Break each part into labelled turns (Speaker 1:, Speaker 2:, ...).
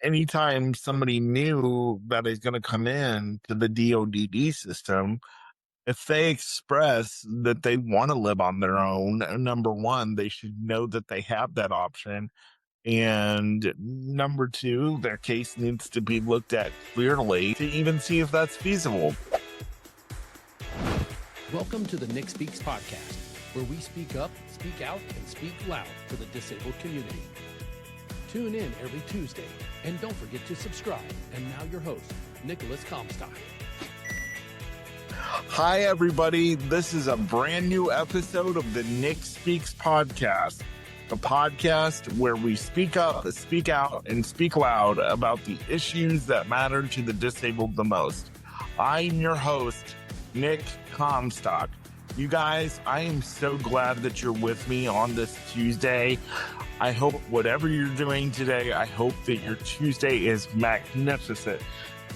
Speaker 1: anytime somebody new that is going to come in to the DODD system, if they express that they want to live on their own, number one, they should know that they have that option. And number two, their case needs to be looked at clearly to even see if that's feasible.
Speaker 2: Welcome to the Nick Speaks podcast, where we speak up, speak out, and speak loud for the disabled community. Tune in every Tuesday, and don't forget to subscribe. And now your host, Nicolas Comstock.
Speaker 1: Hi, everybody. This is a brand new episode of the Nick Speaks podcast, a podcast where we speak up, speak out, and speak loud about the issues that matter to the disabled the most. I'm your host, Nick Comstock. You guys, I am so glad that you're with me on this Tuesday. I hope whatever you're doing today, I hope that your Tuesday is magnificent.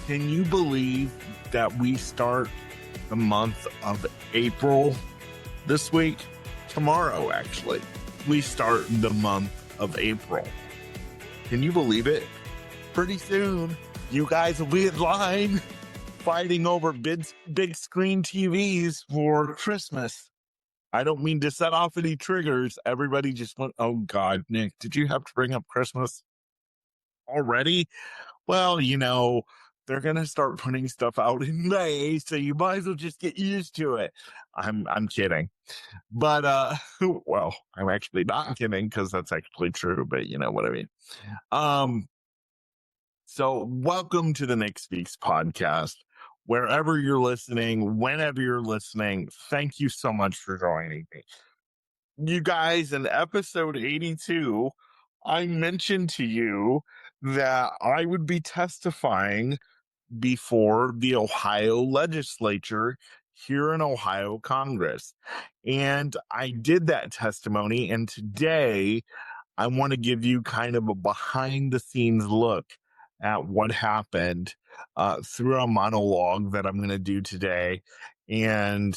Speaker 1: Can you believe that we start the month of April this week? Tomorrow, actually, we start the month of April. Can you believe it? Pretty soon, you guys will be in line fighting over big screen TVs for Christmas. I don't mean to set off any triggers. Everybody just went, oh God, Nick, did you have to bring up Christmas already? Well, they're going to start putting stuff out in May, so you might as well just get used to it. I'm kidding. But, well, I'm actually not kidding because that's actually true, but you know what I mean. So welcome to the Nick Speaks podcast. Wherever you're listening, whenever you're listening, thank you so much for joining me. You guys, in episode 82, I mentioned to you that I would be testifying before the Ohio legislature here in Ohio Congress. And I did that testimony. And today I want to give you kind of a behind the scenes look at what happened through a monologue that I'm going to do today. And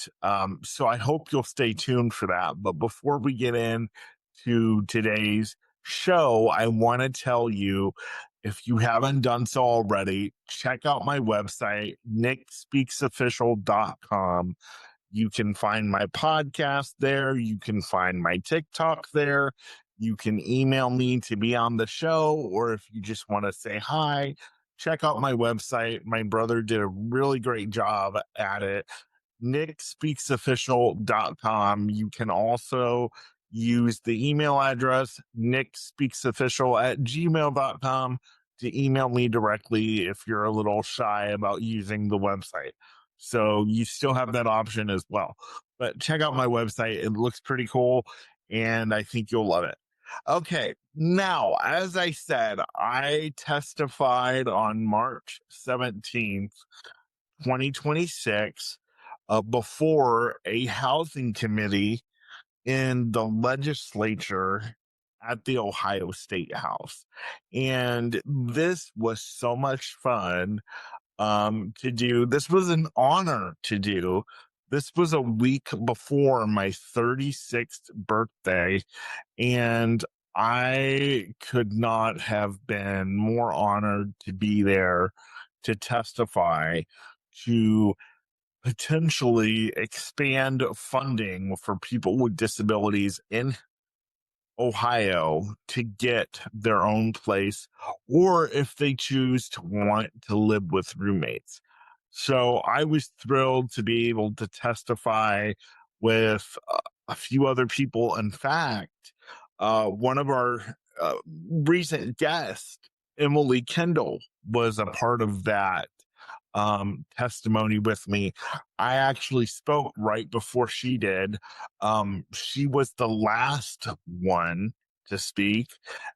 Speaker 1: so I hope you'll stay tuned for that. But before we get into today's show, I want to tell you, if you haven't done so already, check out my website, nickspeaksofficial.com. You can find my podcast there. You can find my TikTok there. You can email me to be on the show, or if you just want to say hi, check out my website. My brother did a really great job at it. nickspeaksofficial.com. You can also use the email address nickspeaksofficial@gmail.com to email me directly if you're a little shy about using the website. So you still have that option as well. But check out my website. It looks pretty cool, and I think you'll love it. Okay, now, as I said, I testified on March 17th, 2026, before a housing committee in the legislature at the Ohio State House. And this was so much fun to do. This was an honor to do. This was a week before my 36th birthday, and I could not have been more honored to be there to testify to potentially expand funding for people with disabilities in Ohio to get their own place, or if they choose to want to live with roommates. So I was thrilled to be able to testify with a few other people. In fact, one of our recent guests, Emily Kendall, was a part of that testimony with me. I actually spoke right before she did. She was the last one to speak,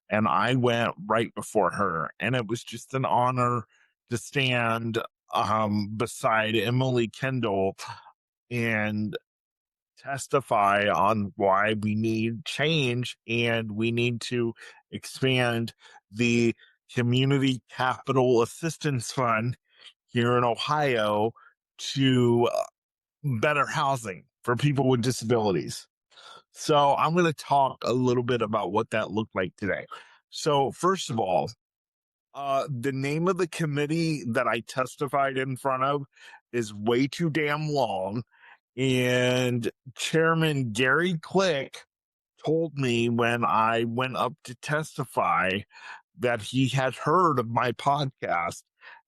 Speaker 1: and I went right before her. And it was just an honor to stand beside Emily Kendall and testify on why we need change and we need to expand the Community Capital Assistance Fund here in Ohio to better housing for people with disabilities. So I'm going to talk a little bit about what that looked like today. So first of all, The name of the committee that I testified in front of is way too damn long. And Chairman Gary Click told me when I went up to testify that he had heard of my podcast.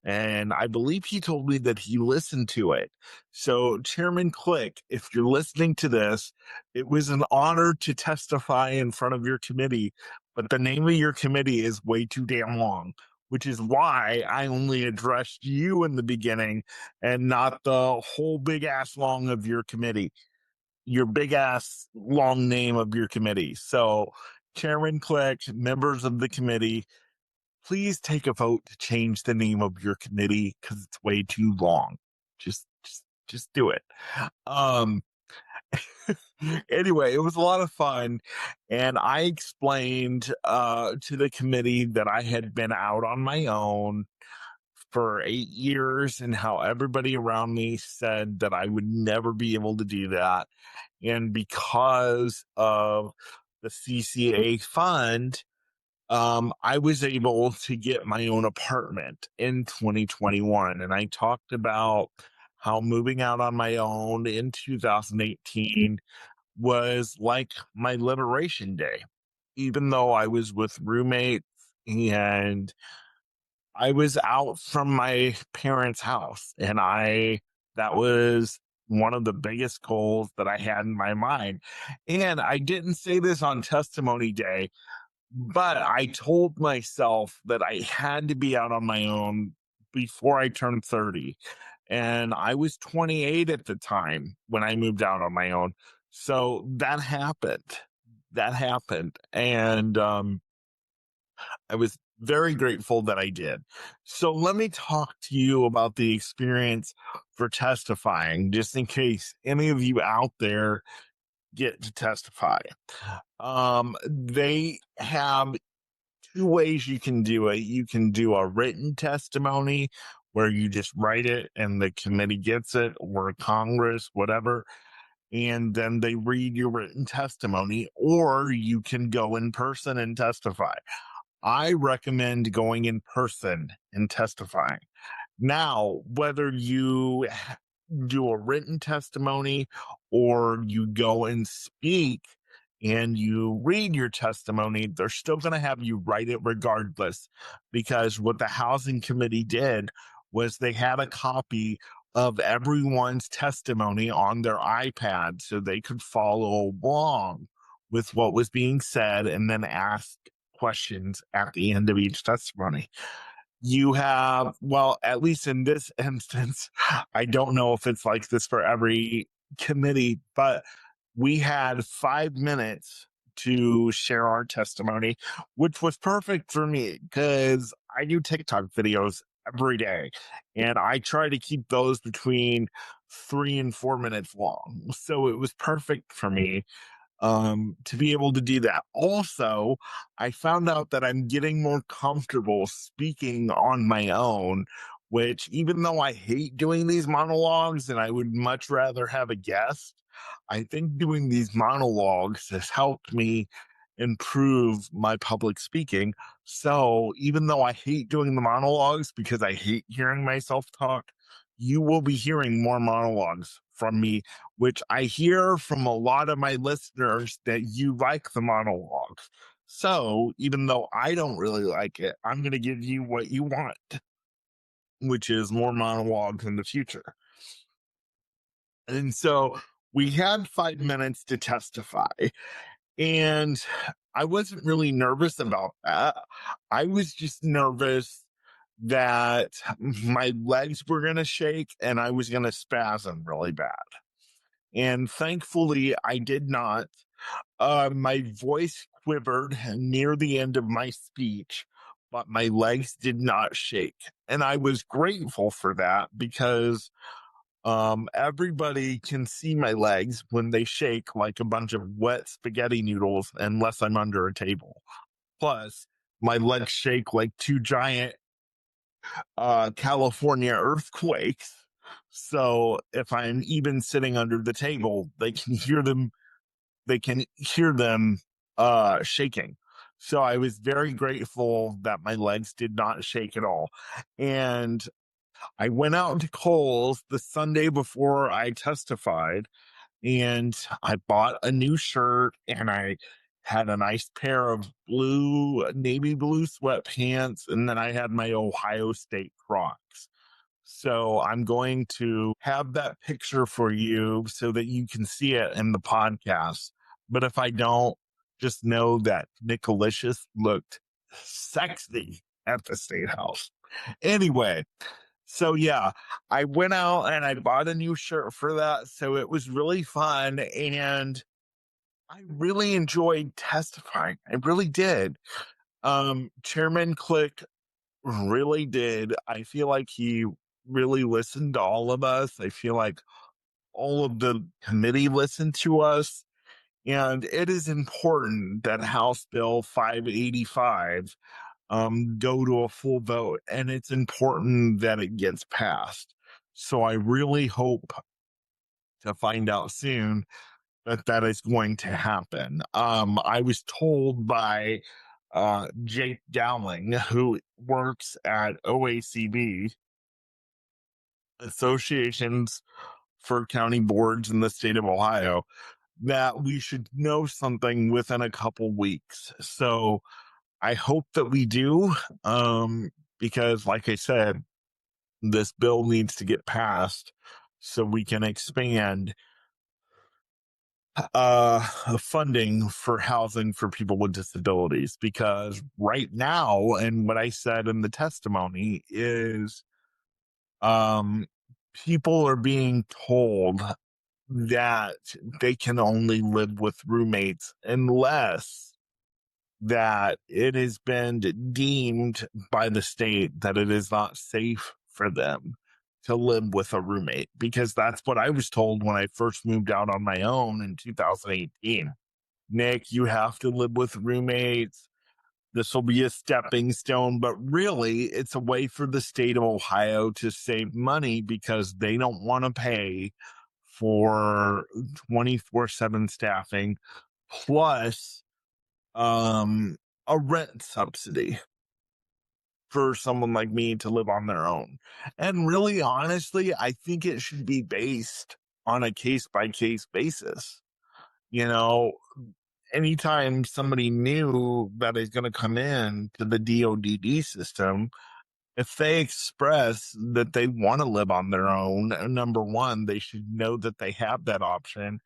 Speaker 1: And I believe he told me that he listened to it. So, Chairman Click, if you're listening to this, it was an honor to testify in front of your committee, but the name of your committee is way too damn long, which is why I only addressed you in the beginning and not the whole big ass long of your committee, your big ass long name of your committee. So, Chairman Click, members of the committee, please take a vote to change the name of your committee because it's way too long. Just do it. Um, anyway, it was a lot of fun, and I explained to the committee that I had been out on my own for 8 years and how everybody around me said that I would never be able to do that. And because of the CCA fund, I was able to get my own apartment in 2021. And I talked about how moving out on my own in 2018 was like my liberation day, even though I was with roommates and I was out from my parents' house. And that was one of the biggest goals that I had in my mind. And I didn't say this on testimony day, but I told myself that I had to be out on my own before I turned 30. And I was 28 at the time when I moved out on my own. So that happened. And I was very grateful that I did. So let me talk to you about the experience for testifying, just in case any of you out there get to testify. They have two ways you can do it. You can do a written testimony where you just write it and the committee gets it, or Congress, whatever, and then they read your written testimony, or you can go in person and testify. I recommend going in person and testifying. Now, whether you do a written testimony or you go and speak and you read your testimony, they're still going to have you write it regardless, because what the housing committee did was they had a copy of everyone's testimony on their iPad so they could follow along with what was being said and then ask questions at the end of each testimony. You have, well, at least in this instance, I don't know if it's like this for every committee, but we had 5 minutes to share our testimony, which was perfect for me because I do TikTok videos every day and I try to keep those between 3 and 4 minutes long. So it was perfect for me to be able to do that. Also, I found out that I'm getting more comfortable speaking on my own, which, even though I hate doing these monologues and I would much rather have a guest, I think doing these monologues has helped me improve my public speaking. So even though I hate doing the monologues because I hate hearing myself talk, you will be hearing more monologues from me, which I hear from a lot of my listeners that you like the monologues. So even though I don't really like it, I'm going to give you what you want, which is more monologues in the future. And so we had 5 minutes to testify, and I wasn't really nervous about that. I was just nervous that my legs were going to shake and I was going to spasm really bad. And thankfully, I did not. My voice quivered near the end of my speech, but my legs did not shake. And I was grateful for that because everybody can see my legs when they shake like a bunch of wet spaghetti noodles, unless I'm under a table. Plus, my legs shake like two giant California earthquakes. So if I'm even sitting under the table, they can hear them shaking. So I was very grateful that my legs did not shake at all. And I went out to Kohl's the Sunday before I testified, and I bought a new shirt, and I had a nice pair of navy blue sweatpants, and then I had my Ohio State Crocs. So I'm going to have that picture for you so that you can see it in the podcast. But if I don't, just know that Nicolas looked sexy at the State House. Anyway, so yeah, I went out and I bought a new shirt for that. So it was really fun. And I really enjoyed testifying. I really did. Chairman Click really did. I feel like he really listened to all of us. I feel like all of the committee listened to us. And it is important that House Bill 585 go to a full vote. And it's important that it gets passed. So I really hope to find out soon that that is going to happen. I was told by Jake Dowling, who works at OACB, Associations for County Boards in the state of Ohio, that we should know something within a couple weeks. So I hope that we do, because like I said, this bill needs to get passed so we can expand funding for housing for people with disabilities, because right now, and what I said in the testimony is, people are being told that they can only live with roommates unless that it has been deemed by the state that it is not safe for them to live with a roommate, because that's what I was told when I first moved out on my own in 2018. Nick, you have to live with roommates. This will be a stepping stone, but really it's a way for the state of Ohio to save money because they don't want to pay for 24/7 staffing plus a rent subsidy for someone like me to live on their own. And really, honestly, I think it should be based on a case by case basis. You know, anytime somebody new that is going to come in to the DODD system, if they express that they want to live on their own, number one, they should know that they have that option.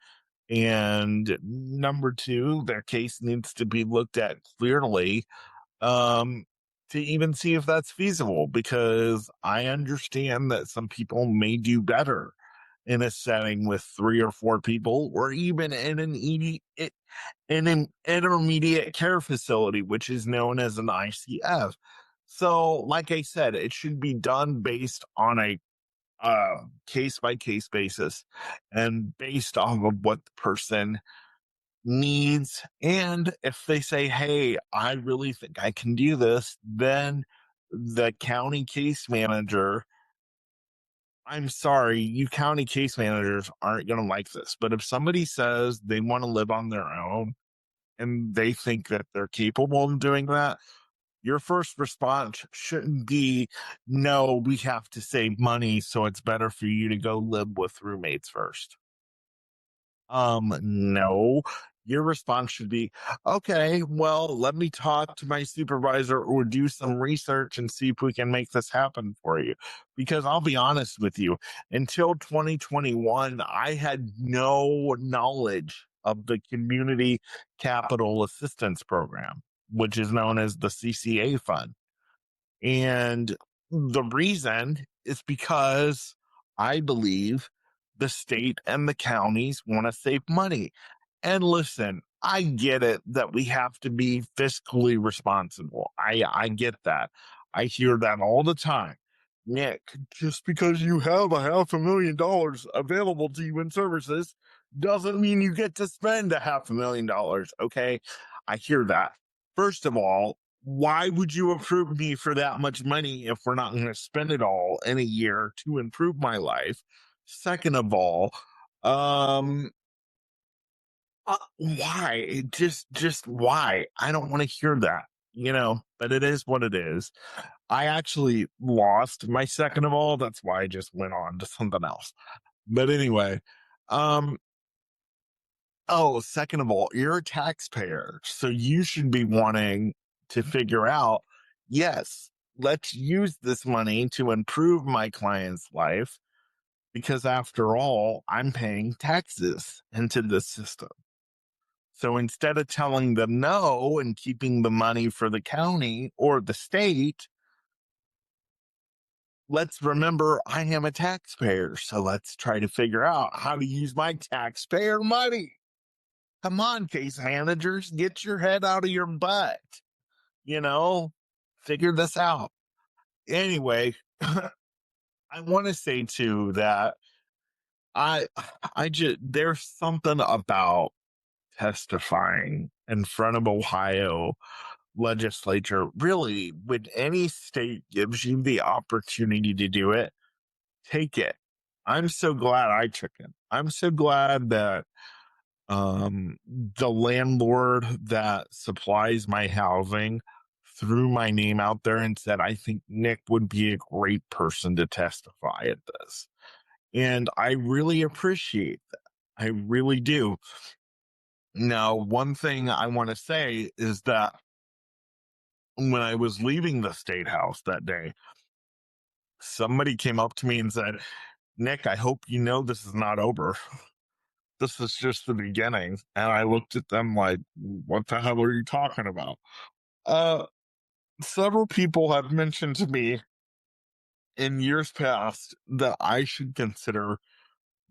Speaker 1: And number two, their case needs to be looked at clearly, um, to even see if that's feasible, because I understand that some people may do better in a setting with 3 or 4 people, or even in an intermediate care facility, which is known as an ICF. So, like I said, it should be done based on a case by case basis and based off of what the person needs. And if they say, hey, I really think I can do this, then the county case manager, I'm sorry, you county case managers aren't going to like this. But if somebody says they want to live on their own and they think that they're capable of doing that, your first response shouldn't be, no, we have to save money, so it's better for you to go live with roommates first. No. Your response should be, okay, well, let me talk to my supervisor or do some research and see if we can make this happen for you. Because I'll be honest with you, until 2021, I had no knowledge of the Community Capital Assistance Program, which is known as the CCA fund. And the reason is because I believe the state and the counties want to save money. And listen, I get it that we have to be fiscally responsible. I get that. I hear that all the time. Nick, just because you have $500,000 available to you in services doesn't mean you get to spend $500,000. Okay. I hear that. First of all, why would you approve me for that much money if we're not going to spend it all in a year to improve my life? Second of all, Why? Just why? I don't want to hear that, but it is what it is. I actually lost my second of all. That's why I just went on to something else. But anyway, um, oh, second of all, you're a taxpayer. So you should be wanting to figure out, yes, let's use this money to improve my client's life because after all, I'm paying taxes into the system. So instead of telling them no and keeping the money for the county or the state, let's remember I am a taxpayer. So let's try to figure out how to use my taxpayer money. Come on, case managers, get your head out of your butt. You know, figure this out. Anyway, I want to say too that I I just there's something about testifying in front of Ohio legislature. Really, when any state gives you the opportunity to do it, take it. I'm so glad I took it. I'm so glad that the landlord that supplies my housing threw my name out there and said, I think Nick would be a great person to testify at this. And I really appreciate that. I really do. Now, one thing I want to say is that when I was leaving the state house that day, somebody came up to me and said, Nick, I hope you know this is not over. This is just the beginning. And I looked at them like, what the hell are you talking about? Uh, Several people have mentioned to me in years past that I should consider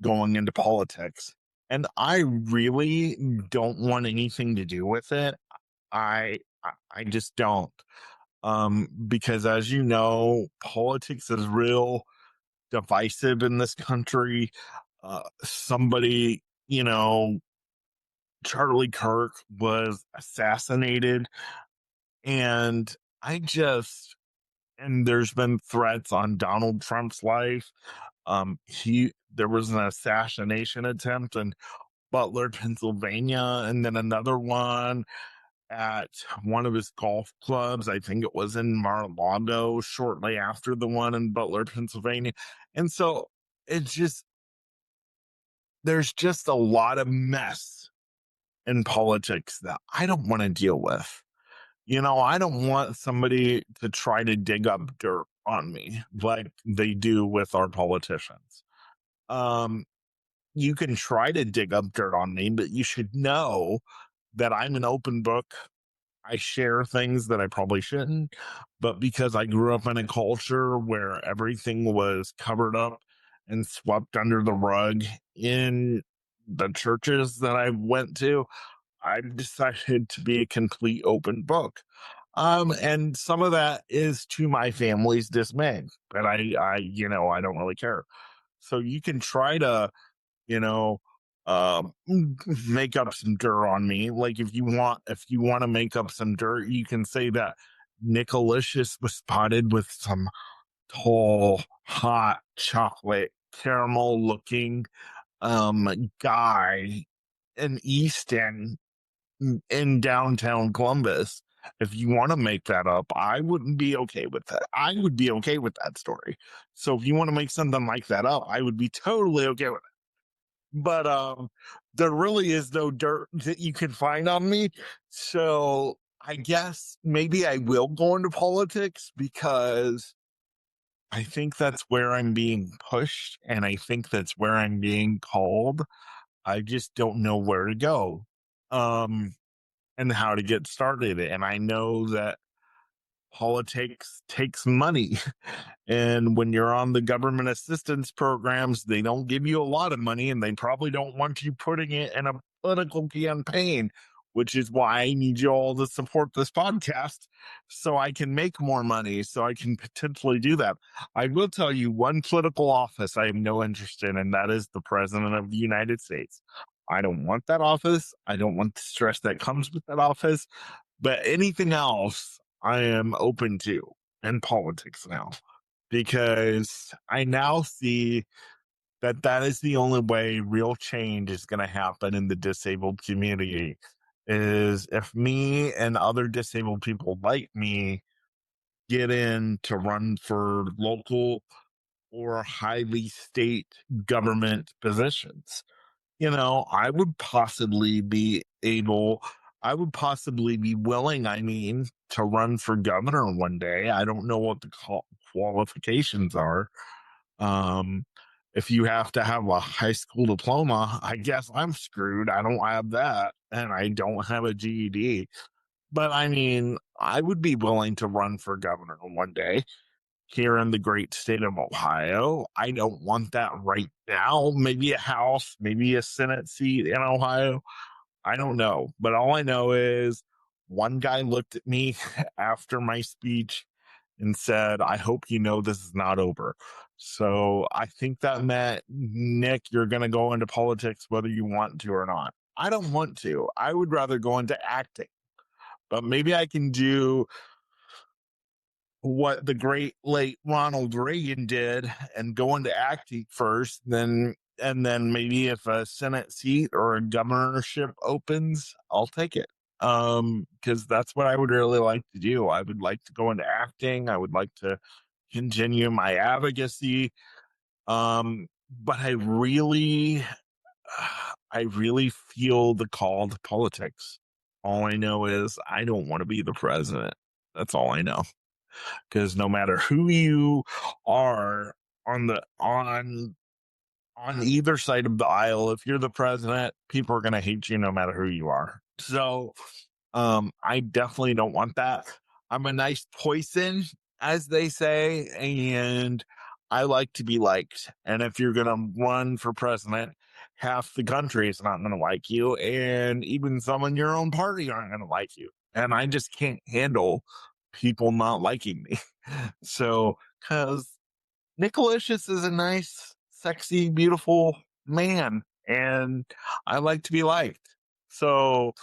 Speaker 1: going into politics. And I really don't want anything to do with it. I just don't. Because as you know, politics is real divisive in this country. Somebody, Charlie Kirk was assassinated, and I just and there's been threats on Donald Trump's life. There was an assassination attempt in Butler, Pennsylvania, and then another one at one of his golf clubs. I think it was in Mar-a-Lago shortly after the one in Butler, Pennsylvania. And so it's just there's just a lot of mess in politics that I don't want to deal with. I don't want somebody to try to dig up dirt on me like they do with our politicians. Um, you can try to dig up dirt on me, but you should know that I'm an open book. I share things that I probably shouldn't, but because I grew up in a culture where everything was covered up and swept under the rug in the churches that I went to, I decided to be a complete open book. And some of that is to my family's dismay, but I don't really care. So you can try to, you know, make up some dirt on me. Like if you want to make up some dirt, you can say that Nicolicious was spotted with some tall, hot chocolate caramel looking guy in Easton in downtown Columbus. If you want to make that up, I wouldn't be okay with that. I would be okay with that story. So if you want to make something like that up, I would be totally okay with it. But there really is no dirt that you can find on me. So I guess maybe I will go into politics because I think that's where I'm being pushed and I think that's where I'm being called. I just don't know where to go. Um and how to get started. And I know that politics takes money. And when you're on the government assistance programs, they don't give you a lot of money and they probably don't want you putting it in a political campaign, which is why I need you all to support this podcast so I can make more money, so I can potentially do that. I will tell you one political office I have no interest in, and that is the President of the United States. I don't want that office. I don't want the stress that comes with that office. But anything else, I am open to in politics now because I now see that is the only way real change is going to happen in the disabled community, is if me and other disabled people like me get in to run for local or highly state government positions. I would possibly be willing, to run for governor one day. I don't know what the qualifications are. Um, if you have to have a high school diploma, I guess I'm screwed. I don't have that, and I don't have a GED. But I would be willing to run for governor one day here in the great state of Ohio. I don't want that right now. Maybe a House, maybe a Senate seat in Ohio. I don't know. But all I know is one guy looked at me after my speech and said, "I hope you know this is not over." So I think that meant, Nick, you're going to go into politics whether you want to or not. I don't want to. I would rather go into acting. But maybe I can do what the great late Ronald Reagan did and go into acting first, and then maybe if a Senate seat or a governorship opens, I'll take it. Because that's what I would really like to do. I would like to go into acting. I would like to continue my advocacy. But I really feel the call to politics. All I know is I don't want to be the president. That's all I know. Because no matter who you are on either side of the aisle, if you're the president, people are going to hate you no matter who you are. So I definitely don't want that. I'm a nice poison, as they say, and I like to be liked. And if you're going to run for president, half the country is not going to like you, and even some in your own party aren't going to like you. And I just can't handle people not liking me. So, because Nicolas is a nice, sexy, beautiful man, and I like to be liked. So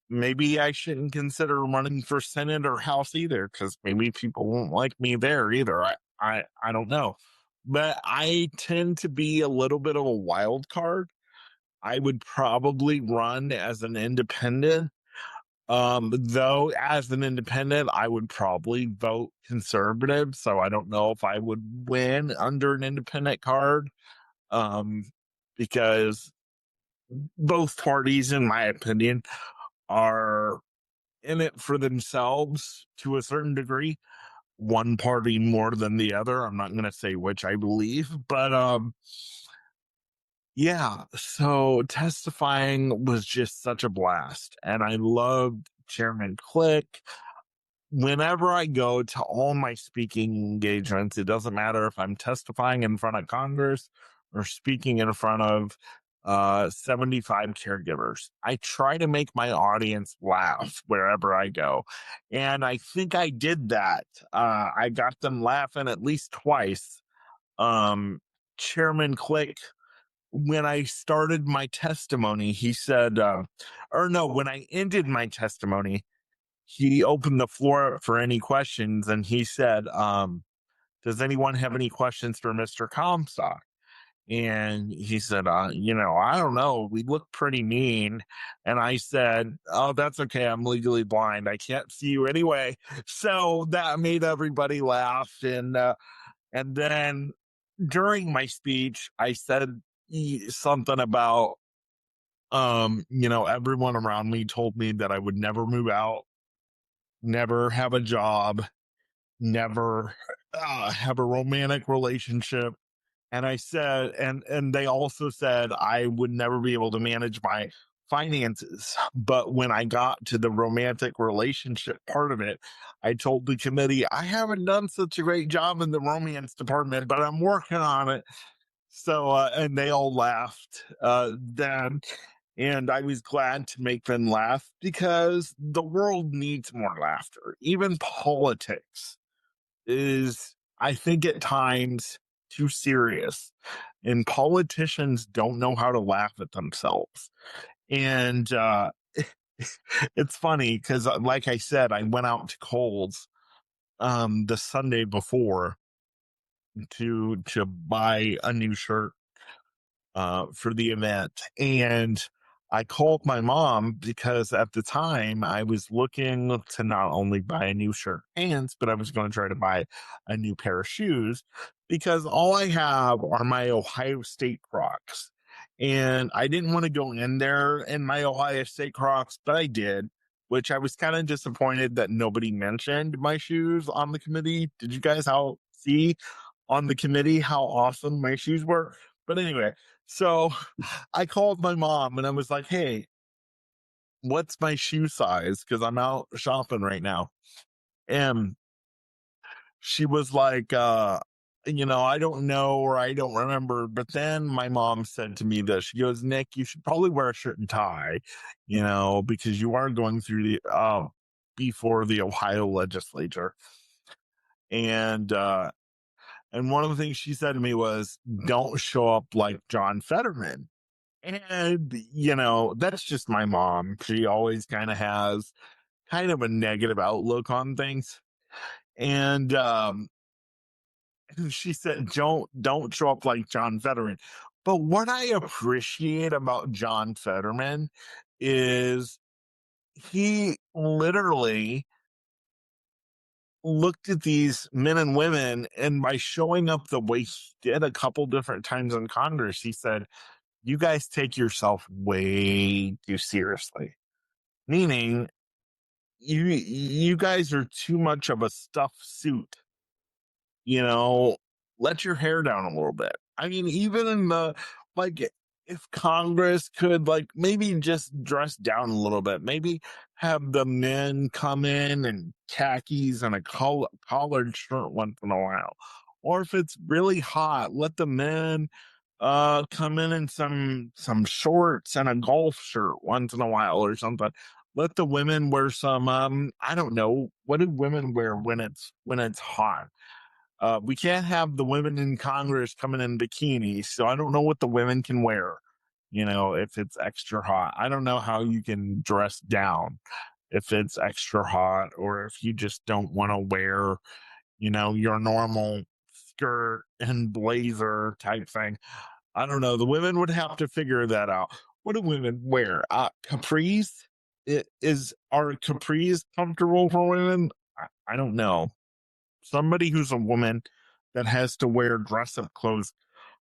Speaker 1: maybe I shouldn't consider running for Senate or House either, because maybe people won't like me there either. I don't know. But I tend to be a little bit of a wild card. I would probably run as an independent. Though as an independent, I would probably vote conservative. So I don't know if I would win under an independent card. Because both parties, in my opinion, are in it for themselves to a certain degree. One party more than the other. I'm not going to say which I believe, but yeah. So testifying was just such a blast, and I loved Chairman Click. Whenever I go to all my speaking engagements, it doesn't matter if I'm testifying in front of Congress or speaking in front of 75 caregivers. I try to make my audience laugh wherever I go. And I think I did that. I got them laughing at least twice. Chairman Click, when I started my testimony, he said, when I ended my testimony, he opened the floor for any questions, and he said, does anyone have any questions for Mr. Comstock? And he said, I don't know. We look pretty mean. And I said, oh, that's okay. I'm legally blind. I can't see you anyway. So that made everybody laugh. And then during my speech, I said something about, everyone around me told me that I would never move out, never have a job, never have a romantic relationship. And I said, and they also said I would never be able to manage my finances. But when I got to the romantic relationship part of it, I told the committee, I haven't done such a great job in the romance department, but I'm working on it. So, and they all laughed then. And I was glad to make them laugh, because the world needs more laughter. Even politics is, I think, at times too serious, and politicians don't know how to laugh at themselves. And it's funny because, like I said, I went out to Kohl's the Sunday before to buy a new shirt, for the event. And I called my mom because at the time I was looking to not only buy a new shirt and pants, but I was going to try to buy a new pair of shoes because all I have are my Ohio State Crocs. And I didn't want to go in there in my Ohio State Crocs, but I did, which I was kind of disappointed that nobody mentioned my shoes on the committee. Did you guys see on the committee how awesome my shoes were? But anyway, so I called my mom and I was like, hey, what's my shoe size? Because I'm out shopping right now. And she was like, I don't know or I don't remember. But then my mom said to me this. She goes, Nick, you should probably wear a shirt and tie, because you are going through before the Ohio legislature. And one of the things she said to me was, don't show up like John Fetterman. And, that's just my mom. She always kind of has kind of a negative outlook on things. And she said, don't show up like John Fetterman. But what I appreciate about John Fetterman is he literally looked at these men and women, and by showing up the way he did a couple different times in Congress, he said, you guys take yourself way too seriously. Meaning, you guys are too much of a stuffed suit. Let your hair down a little bit. I mean, even in if Congress could maybe just dress down a little bit, maybe have the men come in in khakis and a collared shirt once in a while. Or if it's really hot, let the men come in some shorts and a golf shirt once in a while or something. Let the women wear some I don't know, what do women wear when it's hot? We can't have the women in Congress coming in bikinis, so I don't know what the women can wear, if it's extra hot. I don't know how you can dress down if it's extra hot, or if you just don't want to wear, your normal skirt and blazer type thing. I don't know. The women would have to figure that out. What do women wear? Capris? Are capris comfortable for women? I don't know. Somebody who's a woman that has to wear dress-up clothes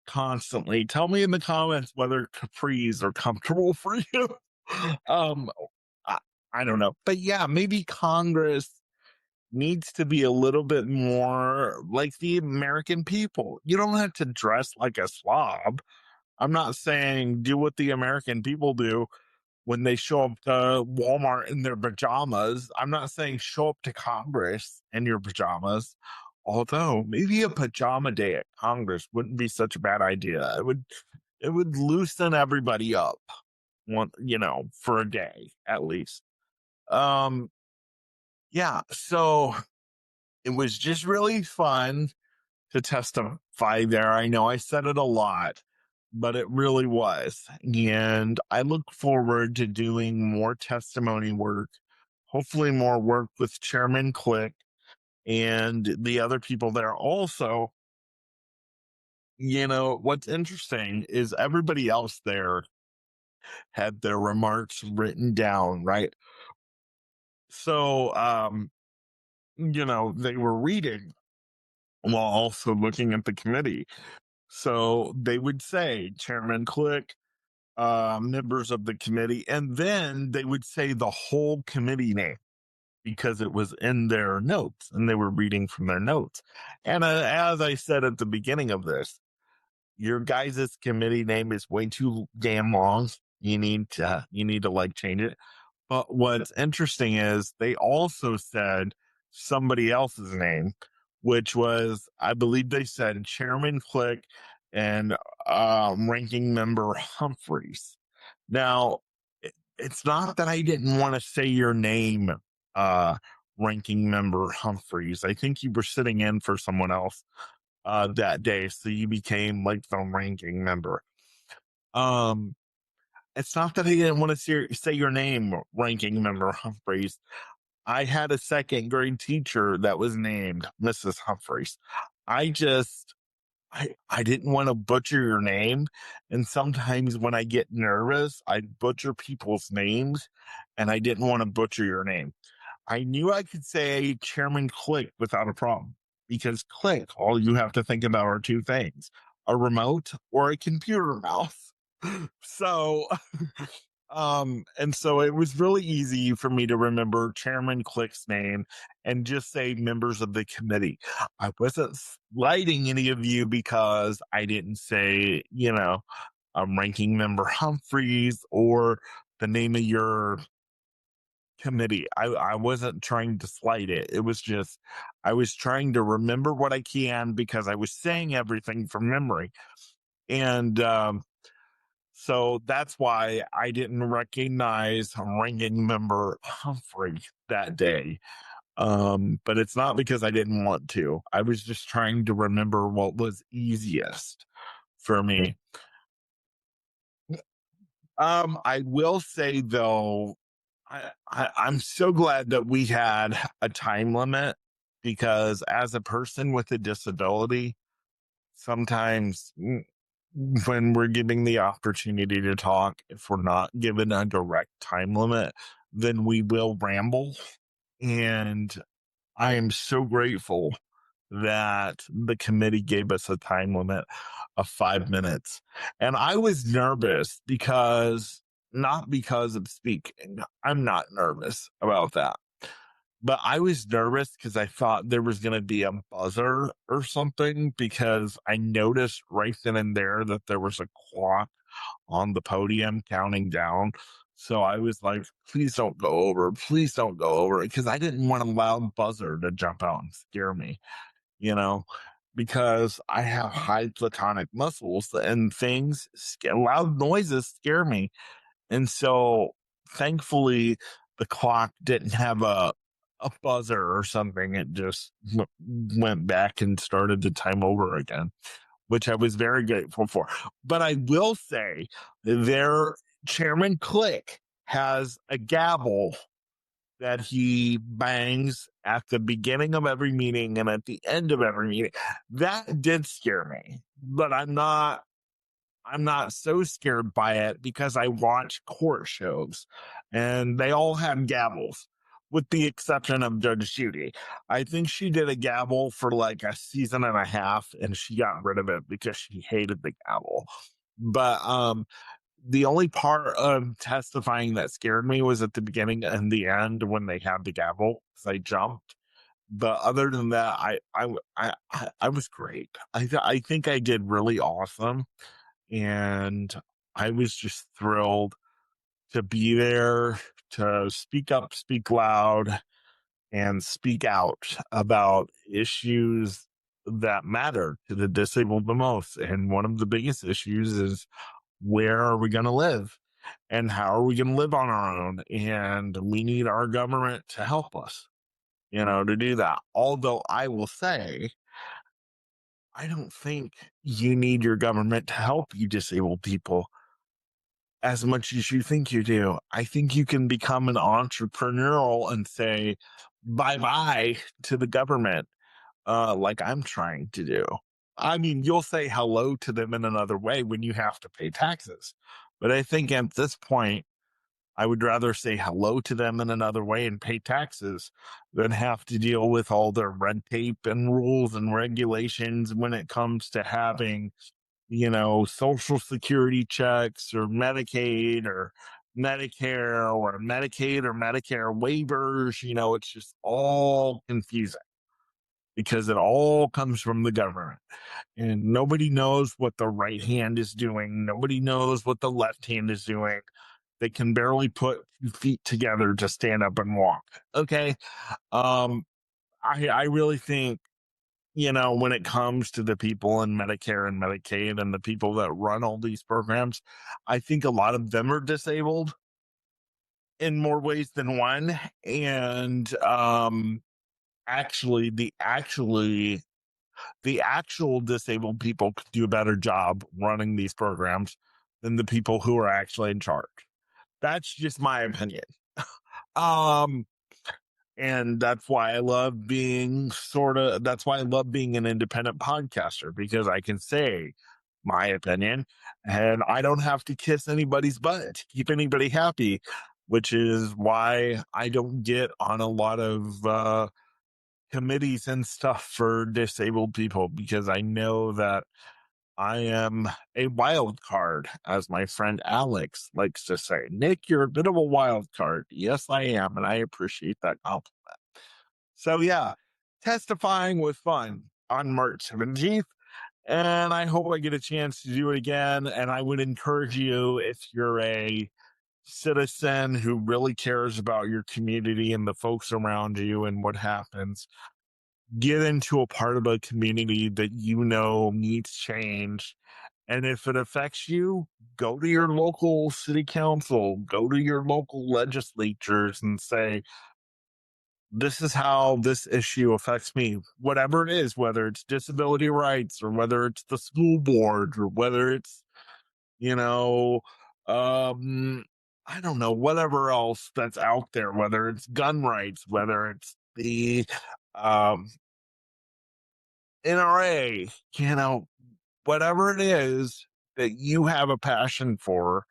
Speaker 1: constantly, tell me in the comments whether capris are comfortable for you. um, I don't know, but yeah, maybe Congress needs to be a little bit more like the American people. You don't have to dress like a slob. I'm not saying do what the American people do when they show up to Walmart in their pajamas. I'm not saying show up to Congress in your pajamas. Although maybe a pajama day at Congress wouldn't be such a bad idea. It would loosen everybody up for a day at least. Yeah, so it was just really fun to testify there. I know I said it a lot, but it really was. And I look forward to doing more testimony work, hopefully more work with Chairman Click and the other people there. Also, what's interesting is everybody else there had their remarks written down, right? So, they were reading while also looking at the committee. So they would say, Chairman Click, members of the committee, and then they would say the whole committee name because it was in their notes and they were reading from their notes. And as I said at the beginning of this, your guys' committee name is way too damn long. You need to change it. But what's interesting is they also said somebody else's name, which was, I believe they said Chairman Click and Ranking Member Humphreys. Now, it's not that I didn't want to say your name, Ranking Member Humphreys. I think you were sitting in for someone else that day, so you became like the ranking member. It's not that I didn't want to say your name, Ranking Member Humphreys. I had a second grade teacher that was named Mrs. Humphreys. I I didn't want to butcher your name. And sometimes when I get nervous, I butcher people's names, and I didn't want to butcher your name. I knew I could say Chairman Click without a problem, because Click, all you have to think about are two things: a remote or a computer mouse. So, and so it was really easy for me to remember Chairman Click's name and just say members of the committee. I wasn't slighting any of you because I didn't say, ranking member Humphreys or the name of your committee. I wasn't trying to slight it. It was just, I was trying to remember what I can because I was saying everything from memory. And, so that's why I didn't recognize ranking member Humphrey that day. But it's not because I didn't want to. I was just trying to remember what was easiest for me. I will say though, I'm so glad that we had a time limit, because as a person with a disability, sometimes when we're giving the opportunity to talk, if we're not given a direct time limit, then we will ramble. And I am so grateful that the committee gave us a time limit of 5 minutes. And I was nervous not because of speaking. I'm not nervous about that. But I was nervous because I thought there was going to be a buzzer or something, because I noticed right then and there that there was a clock on the podium counting down. So I was like, please don't go over. Please don't go over. Because I didn't want a loud buzzer to jump out and scare me, because I have high platonic muscles and loud noises scare me. And so thankfully, the clock didn't have a buzzer or something. It just went back and started to time over again, which I was very grateful for. But I will say their Chairman Click has a gavel that he bangs at the beginning of every meeting and at the end of every meeting. That did scare me, but I'm not so scared by it because I watch court shows and they all have gavels, with the exception of Judge Judy. I think she did a gavel for like a season and a half and she got rid of it because she hated the gavel. But the only part of testifying that scared me was at the beginning and the end when they had the gavel, because I jumped. But other than that, I was great. I think I did really awesome. And I was just thrilled to be there, to speak up, speak loud, and speak out about issues that matter to the disabled the most. And one of the biggest issues is, where are we going to live? And how are we going to live on our own? And we need our government to help us, to do that. Although I will say, I don't think you need your government to help you disabled people as much as you think you do. I think you can become an entrepreneurial and say bye-bye to the government, like I'm trying to do. I mean, you'll say hello to them in another way when you have to pay taxes. But I think at this point, I would rather say hello to them in another way and pay taxes than have to deal with all their red tape and rules and regulations when it comes to having, Social Security checks or Medicaid or Medicare or Medicaid or Medicare waivers. It's just all confusing because it all comes from the government. And nobody knows what the right hand is doing. Nobody knows what the left hand is doing. They can barely put 2 feet together to stand up and walk. Okay. I really think, when it comes to the people in Medicare and Medicaid and the people that run all these programs, I think a lot of them are disabled in more ways than one. And actually, the actual disabled people could do a better job running these programs than the people who are actually in charge. That's just my opinion. Um, And that's why I love being an independent podcaster, because I can say my opinion and I don't have to kiss anybody's butt to keep anybody happy, which is why I don't get on a lot of committees and stuff for disabled people, because I know that I am a wild card, as my friend Alex likes to say. Nick, you're a bit of a wild card. Yes, I am, and I appreciate that compliment. So yeah, testifying was fun on March 17th, and I hope I get a chance to do it again. And I would encourage you, if you're a citizen who really cares about your community and the folks around you and what happens, get into a part of a community that you know needs change. And if it affects you, go to your local city council, go to your local legislatures and say, this is how this issue affects me, whatever it is, whether it's disability rights or whether it's the school board or whether it's, you know, I don't know, whatever else that's out there, whether it's gun rights, whether it's the um, NRA, whatever it is that you have a passion for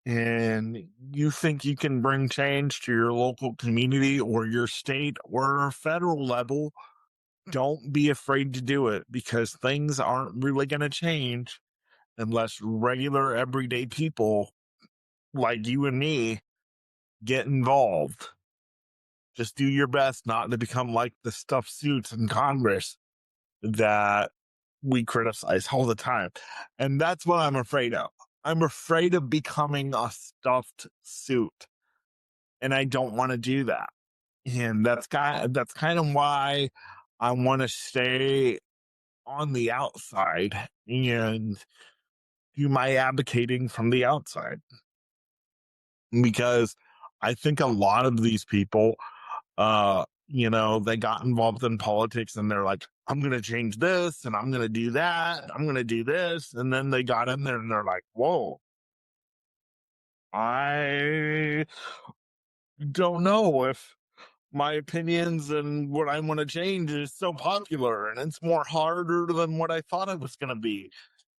Speaker 1: and you think you can bring change to your local community or your state or federal level, don't be afraid to do it, because things aren't really going to change unless regular everyday people like you and me get involved. Just do your best not to become like the stuffed suits in Congress that we criticize all the time. And that's what I'm afraid of. I'm afraid of becoming a stuffed suit. And I don't want to do that. And that's kind of why I want to stay on the outside and do my advocating from the outside. Because I think a lot of these people, they got involved in politics and they're like, I'm going to change this and I'm going to do that. I'm going to do this. And then they got in there and they're like, whoa, I don't know if my opinions and what I want to change is so popular and it's more harder than what I thought it was going to be.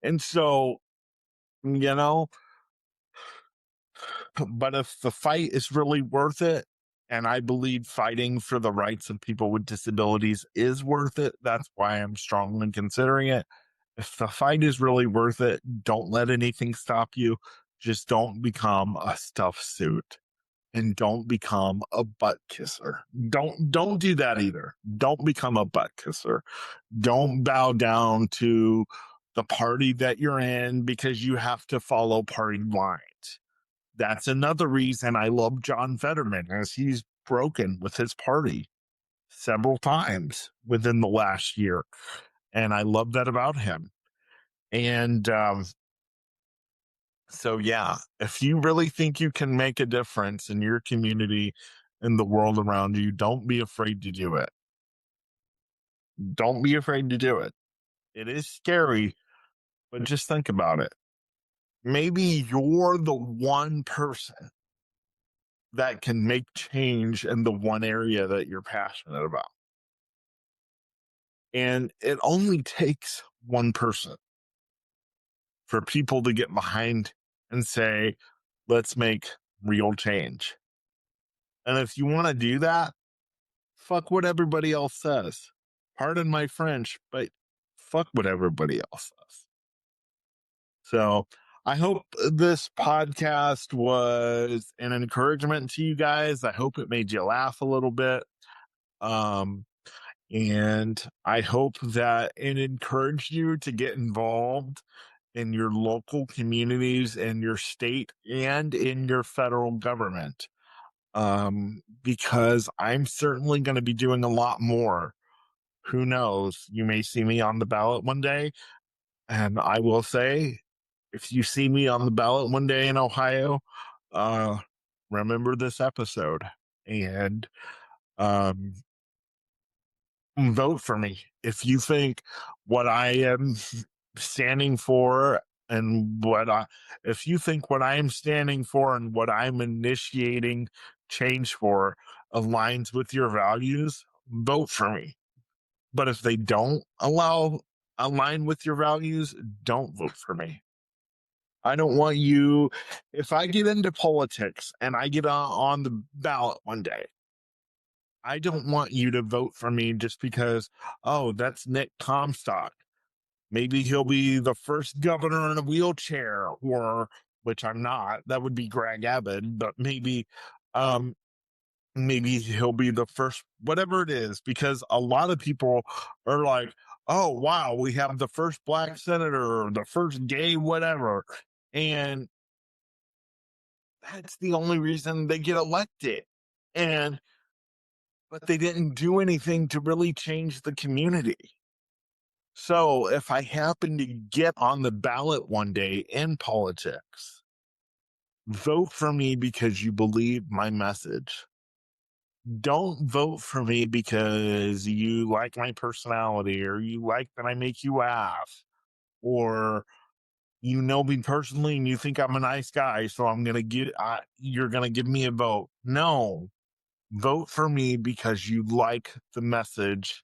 Speaker 1: And so, you know, but if the fight is really worth it, and I believe fighting for the rights of people with disabilities is worth it, that's why I'm strongly considering it. If the fight is really worth it, don't let anything stop you. Just don't become a stuffed suit and don't become a butt kisser. Don't do that either. Don't become a butt kisser. Don't bow down to the party that you're in because you have to follow party lines. That's another reason I love John Fetterman, as he's broken with his party several times within the last year. And I love that about him. And so, yeah, if you really think you can make a difference in your community and the world around you, don't be afraid to do it. Don't be afraid to do it. It is scary, but just think about it. Maybe you're the one person that can make change in the one area that you're passionate about. And it only takes one person for people to get behind and say, let's make real change. And if you want to do that, fuck what everybody else says. Pardon my French, but fuck what everybody else says. So I hope this podcast was an encouragement to you guys. I hope it made you laugh a little bit. And I hope that it encouraged you to get involved in your local communities, in your state, and in your federal government. Because I'm certainly going to be doing a lot more. Who knows? You may see me on the ballot one day. And I will say, if you see me on the ballot one day in Ohio, remember this episode and vote for me. If you think what I am standing for and if you think what I am standing for and what I'm initiating change for aligns with your values, vote for me. But if they don't align with your values, don't vote for me. I don't want you, if I get into politics and I get on the ballot one day, I don't want you to vote for me just because, oh, that's Nick Comstock. Maybe he'll be the first governor in a wheelchair, or, which I'm not, that would be Greg Abbott, but maybe he'll be the first, whatever it is, because a lot of people are like, oh, wow, we have the first black senator or the first gay, whatever. And that's the only reason they get elected. But they didn't do anything to really change the community. So if I happen to get on the ballot one day in politics, vote for me because you believe my message. Don't vote for me because you like my personality, or you like that I make you laugh, or you know me personally and you think I'm a nice guy, so you're going to give me a vote. No, vote for me because you like the message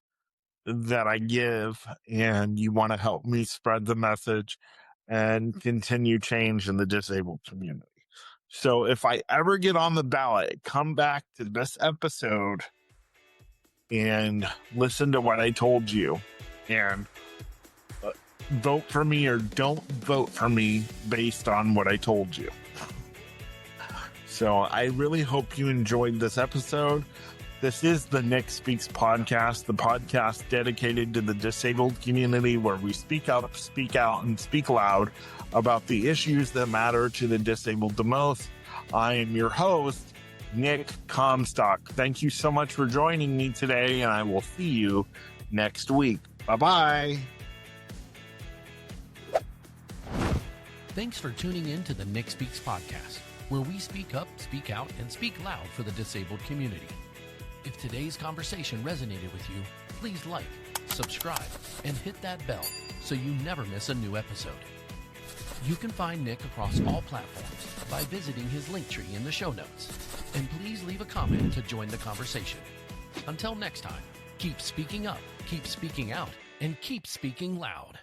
Speaker 1: that I give and you want to help me spread the message and continue change in the disabled community. So if I ever get on the ballot, come back to this episode and listen to what I told you and vote for me, or don't vote for me based on what I told you. So I really hope you enjoyed this episode. This is the Nick Speaks podcast, the podcast dedicated to the disabled community, where we speak up, speak out, and speak loud about the issues that matter to the disabled the most. I am your host, Nick Comstock. Thank you so much for joining me today, and I will see you next week. Bye-bye.
Speaker 2: Thanks for tuning in to the Nick Speaks podcast, where we speak up, speak out, and speak loud for the disabled community. If today's conversation resonated with you, please like, subscribe, and hit that bell so you never miss a new episode. You can find Nick across all platforms by visiting his link tree in the show notes. And please leave a comment to join the conversation. Until next time, keep speaking up, keep speaking out, and keep speaking loud.